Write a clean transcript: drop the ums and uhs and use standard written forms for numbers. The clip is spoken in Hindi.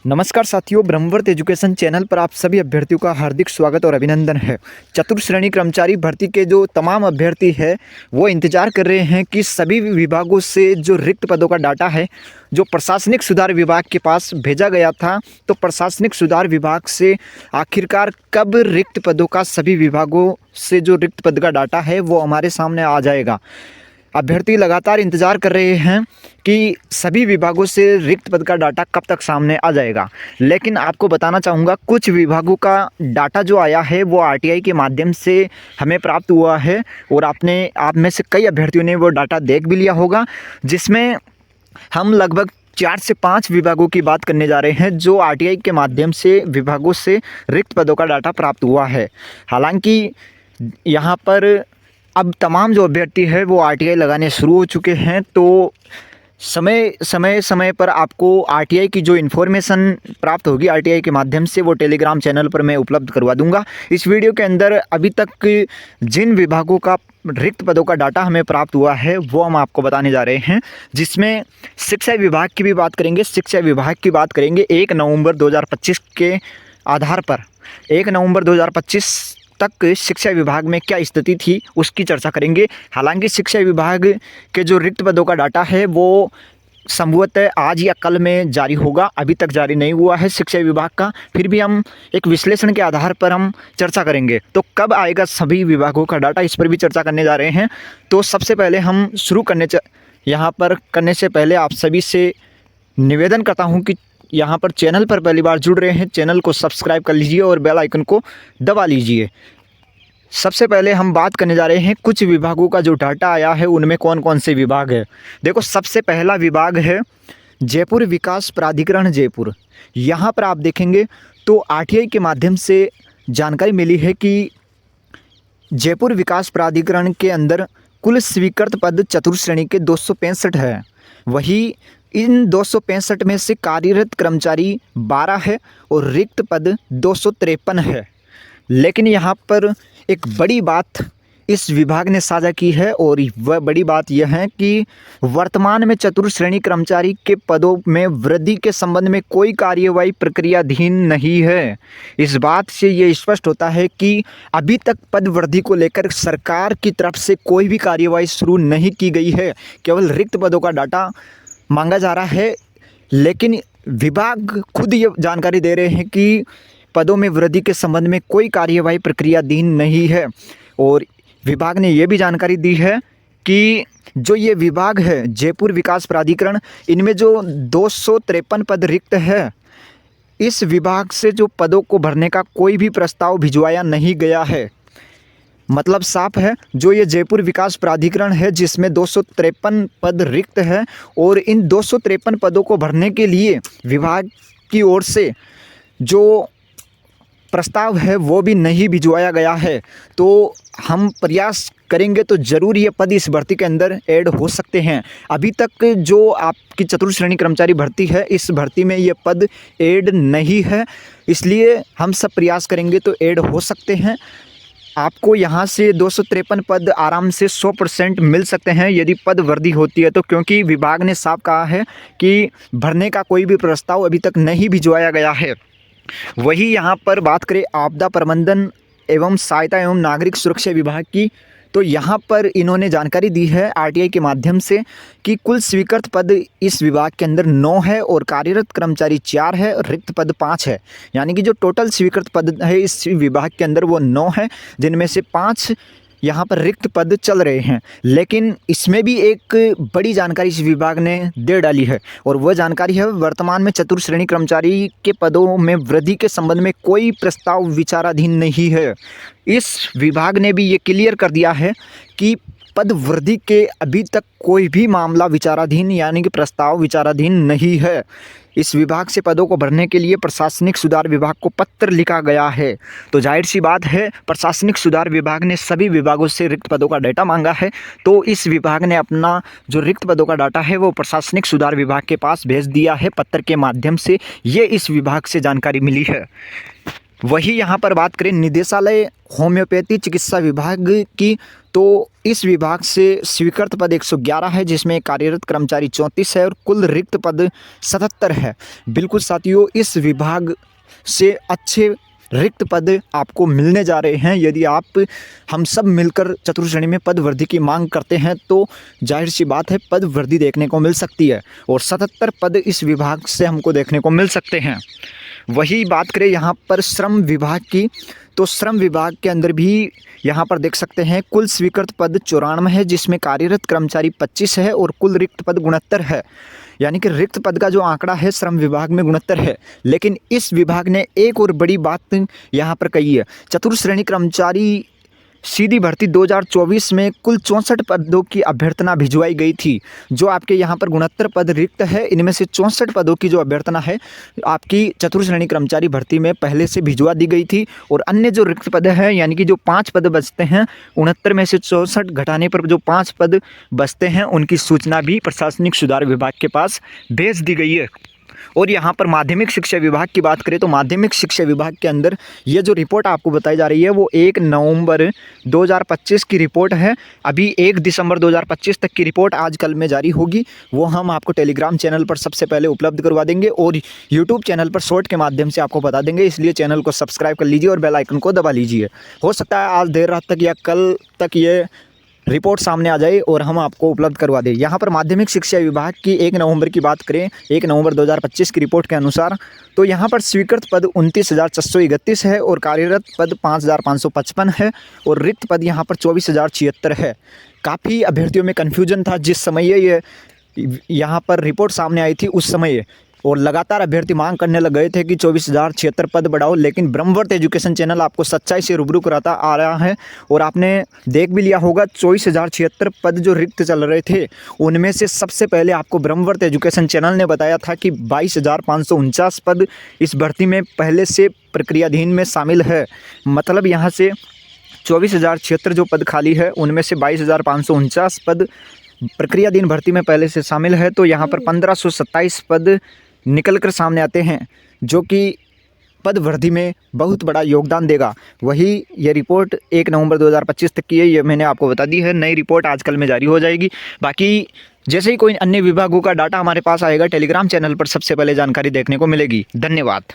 नमस्कार साथियों, ब्रह्मवर्त एजुकेशन चैनल पर आप सभी अभ्यर्थियों का हार्दिक स्वागत और अभिनंदन है। चतुर्थ श्रेणी कर्मचारी भर्ती के जो तमाम अभ्यर्थी है वो इंतजार कर रहे हैं कि सभी विभागों से जो रिक्त पदों का डाटा है जो प्रशासनिक सुधार विभाग के पास भेजा गया था, तो प्रशासनिक सुधार विभाग से आखिरकार कब रिक्त पदों का सभी विभागों से जो रिक्त पद का डाटा है वो हमारे सामने आ जाएगा। अभ्यर्थी लगातार इंतज़ार कर रहे हैं कि सभी विभागों से रिक्त पद का डाटा कब तक सामने आ जाएगा। लेकिन आपको बताना चाहूँगा, कुछ विभागों का डाटा जो आया है वो आरटीआई के माध्यम से हमें प्राप्त हुआ है और आप में से कई अभ्यर्थियों ने वो डाटा देख भी लिया होगा, जिसमें हम लगभग 4 से 5 विभागों की बात करने जा रहे हैं जो आरटीआई के माध्यम से विभागों से रिक्त पदों का डाटा प्राप्त हुआ है। हालांकि यहाँ पर अब तमाम जो अभ्यर्थी है वो आरटीआई लगाने शुरू हो चुके हैं, तो समय पर आपको आरटीआई की जो इन्फॉर्मेशन प्राप्त होगी आरटीआई के माध्यम से वो टेलीग्राम चैनल पर मैं उपलब्ध करवा दूंगा। इस वीडियो के अंदर अभी तक जिन विभागों का रिक्त पदों का डाटा हमें प्राप्त हुआ है वो हम आपको बताने जा रहे हैं, जिसमें शिक्षा विभाग की भी बात करेंगे। शिक्षा विभाग की बात करेंगे 1 नवंबर 2025 के आधार पर। 1 नवंबर 2025 तक शिक्षा विभाग में क्या स्थिति थी उसकी चर्चा करेंगे। हालांकि शिक्षा विभाग के जो रिक्त पदों का डाटा है वो संभवतः आज या कल में जारी होगा, अभी तक जारी नहीं हुआ है शिक्षा विभाग का। फिर भी हम एक विश्लेषण के आधार पर हम चर्चा करेंगे। तो कब आएगा सभी विभागों का डाटा, इस पर भी चर्चा करने जा रहे हैं। तो सबसे पहले हम यहाँ पर करने से पहले आप सभी से निवेदन करता हूँ कि यहाँ पर चैनल पर पहली बार जुड़ रहे हैं, चैनल को सब्सक्राइब कर लीजिए और बेल आइकन को दबा लीजिए। सबसे पहले हम बात करने जा रहे हैं कुछ विभागों का जो डाटा आया है उनमें कौन कौन से विभाग है। देखो, सबसे पहला विभाग है जयपुर विकास प्राधिकरण जयपुर। यहाँ पर आप देखेंगे तो आरटीआई के माध्यम से जानकारी मिली है कि जयपुर विकास प्राधिकरण के अंदर कुल स्वीकृत पद चतुर्थ श्रेणी के 265 है। वही इन 265 में से कार्यरत कर्मचारी 12 है और रिक्त पद 253 है। लेकिन यहाँ पर एक बड़ी बात इस विभाग ने साझा की है और वह बड़ी बात यह है कि वर्तमान में चतुर्थ श्रेणी कर्मचारी के पदों में वृद्धि के संबंध में कोई कार्यवाही प्रक्रियाधीन नहीं है। इस बात से ये स्पष्ट होता है कि अभी तक पद वृद्धि को लेकर सरकार की तरफ से कोई भी कार्यवाही शुरू नहीं की गई है, केवल रिक्त पदों का डाटा मांगा जा रहा है। लेकिन विभाग खुद ये जानकारी दे रहे हैं कि पदों में वृद्धि के संबंध में कोई कार्यवाही प्रक्रियाधीन नहीं है। और विभाग ने यह भी जानकारी दी है कि जो ये विभाग है जयपुर विकास प्राधिकरण, इनमें जो 253 पद रिक्त है, इस विभाग से जो पदों को भरने का कोई भी प्रस्ताव भिजवाया नहीं गया है। मतलब साफ है, जो ये जयपुर विकास प्राधिकरण है जिसमें 253 पद रिक्त है और इन 253 पदों को भरने के लिए विभाग की ओर से जो प्रस्ताव है वो भी नहीं भिजवाया गया है। तो हम प्रयास करेंगे तो ज़रूर ये पद इस भर्ती के अंदर ऐड हो सकते हैं। अभी तक जो आपकी चतुर्थ श्रेणी कर्मचारी भर्ती है, इस भर्ती में ये पद ऐड नहीं है, इसलिए हम सब प्रयास करेंगे तो ऐड हो सकते हैं। आपको यहाँ से 253 पद आराम से 100% मिल सकते हैं यदि पद वृद्धि होती है तो, क्योंकि विभाग ने साफ कहा है कि भरने का कोई भी प्रस्ताव अभी तक नहीं भिजवाया गया है। वही यहाँ पर बात करें आपदा प्रबंधन एवं सहायता एवं नागरिक सुरक्षा विभाग की, तो यहाँ पर इन्होंने जानकारी दी है आरटीआई के माध्यम से कि कुल स्वीकृत पद इस विभाग के अंदर 9 है और कार्यरत कर्मचारी 4 है और रिक्त पद 5 है। यानी कि जो टोटल स्वीकृत पद है इस विभाग के अंदर वो 9 है, जिनमें से 5 यहाँ पर रिक्त पद चल रहे हैं। लेकिन इसमें भी एक बड़ी जानकारी इस विभाग ने दे डाली है और वह जानकारी है वर्तमान में चतुर्थ श्रेणी कर्मचारी के पदों में वृद्धि के संबंध में कोई प्रस्ताव विचाराधीन नहीं है। इस विभाग ने भी ये क्लियर कर दिया है कि पद वृद्धि के अभी तक कोई भी मामला विचाराधीन यानी कि प्रस्ताव विचाराधीन नहीं है। इस विभाग से पदों को भरने के लिए प्रशासनिक सुधार विभाग को पत्र लिखा गया है। तो जाहिर सी बात है, प्रशासनिक सुधार विभाग ने सभी विभागों से रिक्त पदों का डाटा मांगा है, तो इस विभाग ने अपना जो रिक्त पदों का डाटा है वो प्रशासनिक सुधार विभाग के पास भेज दिया है पत्र के माध्यम से। ये इस विभाग से जानकारी मिली है। वही यहाँ पर बात करें निदेशालय होम्योपैथी चिकित्सा विभाग की, तो इस विभाग से स्वीकृत पद 111 है, जिसमें कार्यरत कर्मचारी 34 है और कुल रिक्त पद 77 है। बिल्कुल साथियों, इस विभाग से अच्छे रिक्त पद आपको मिलने जा रहे हैं। यदि आप हम सब मिलकर चतुर्थ श्रेणी में पद वृद्धि की मांग करते हैं तो जाहिर सी बात है पद वृद्धि देखने को मिल सकती है, और 77 पद इस विभाग से हमको देखने को मिल सकते हैं। वही बात करें यहाँ पर श्रम विभाग की, तो श्रम विभाग के अंदर भी यहाँ पर देख सकते हैं कुल स्वीकृत पद 94 है, जिसमें कार्यरत कर्मचारी 25 है और कुल रिक्त पद 69 है। यानी कि रिक्त पद का जो आंकड़ा है श्रम विभाग में 69 है। लेकिन इस विभाग ने एक और बड़ी बात यहाँ पर कही है, चतुर्थ श्रेणी कर्मचारी सीधी भर्ती 2024 में कुल 64 पदों की अभ्यर्थना भिजवाई गई थी। जो आपके यहाँ पर 69 पद रिक्त है, इनमें से 64 पदों की जो अभ्यर्थना है आपकी चतुर्थ श्रेणी कर्मचारी भर्ती में पहले से भिजवा दी गई थी, और अन्य जो रिक्त पद है यानी कि जो 5 पद बचते हैं 69 में से 64 घटाने पर जो 5 पद बचते हैं उनकी सूचना भी प्रशासनिक सुधार विभाग के पास भेज दी गई है। और यहाँ पर माध्यमिक शिक्षा विभाग की बात करें तो माध्यमिक शिक्षा विभाग के अंदर ये जो रिपोर्ट आपको बताई जा रही है वो 1 नवंबर 2025 की रिपोर्ट है। अभी 1 दिसंबर 2025 तक की रिपोर्ट आज कल में जारी होगी, वो हम आपको टेलीग्राम चैनल पर सबसे पहले उपलब्ध करवा देंगे और यूट्यूब चैनल पर शॉर्ट के माध्यम से आपको बता देंगे। इसलिए चैनल को सब्सक्राइब कर लीजिए और बेल आइकन को दबा लीजिए। हो सकता है आज देर रात तक या कल तक ये रिपोर्ट सामने आ जाए और हम आपको उपलब्ध करवा दें। यहाँ पर माध्यमिक शिक्षा विभाग की 1 नवंबर की बात करें, 1 नवंबर 2025 की रिपोर्ट के अनुसार, तो यहाँ पर स्वीकृत पद 29,431 है और कार्यरत पद 5,555 है और रिक्त पद यहाँ पर 24,076 है। काफ़ी अभ्यर्थियों में कन्फ्यूजन था जिस समय ये यहाँ पर रिपोर्ट सामने आई थी उस समय, और लगातार अभ्यर्थी मांग करने लग गए थे कि 24,076 पद बढ़ाओ। लेकिन ब्रह्मवर्त एजुकेशन चैनल आपको सच्चाई से रूबरू कराता आ रहा है और आपने देख भी लिया होगा 24,076 पद जो रिक्त चल रहे थे उनमें से सबसे पहले आपको ब्रह्मवर्त एजुकेशन चैनल ने बताया था कि 22,549 पद इस भर्ती में पहले से प्रक्रियाधीन में शामिल है। मतलब यहाँ से 24,076 जो पद खाली है उनमें से 22,549 पद प्रक्रियाधीन भर्ती में पहले से शामिल है। तो यहाँ पर 1527 पद निकल कर सामने आते हैं जो कि पद वृद्धि में बहुत बड़ा योगदान देगा। वही ये रिपोर्ट 1 नवंबर 2025 तक की है, ये मैंने आपको बता दी है। नई रिपोर्ट आजकल में जारी हो जाएगी। बाकी जैसे ही कोई अन्य विभागों का डाटा हमारे पास आएगा टेलीग्राम चैनल पर सबसे पहले जानकारी देखने को मिलेगी। धन्यवाद।